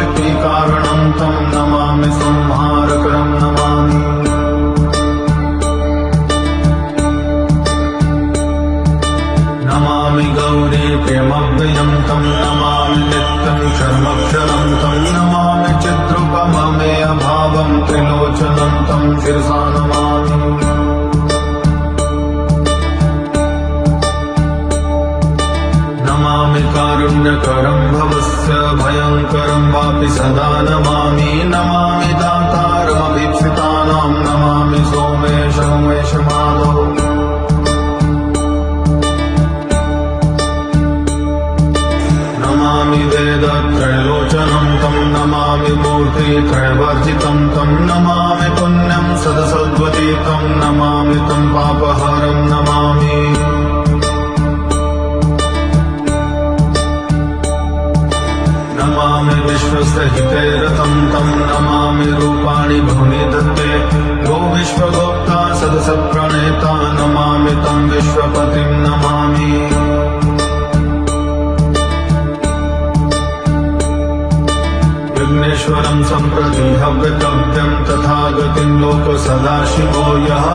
सर्वावृत्तिकारणं तं नमामि संहारकरं नमामि। नमामि गौरी प्रेमव्ययं तं नमामि नित्यं शर्मक्षरं तं नमामि चिद्रूपममेयभावं त्रिलोचनं तं शिरसा नमामि। नमामि कारुण्यकरं भवस्य भयङ्करं वापि सदा नमामि। नमामि दातारमभीप्सितानां नमामि सोमेशं वैश्वमाधव। नमामि वेदत्रयलोचनं तं नमामि मूर्तित्रयवर्जितं तं नमामि पुण्यं सदसद्वतीतं नमामि तं पापहरं नमामि। नमामि विश्वस्य हिते रतं तं नमामि रूपाणि बहुनि दत्ते गो विश्वगोप्ता सदसत्प्रणेता नमामि तं विश्वपतिं नमामि। विघ्नेश्वरं सम्प्रति हव्यकव्यं तथागतिं लोक सदाशिवो यः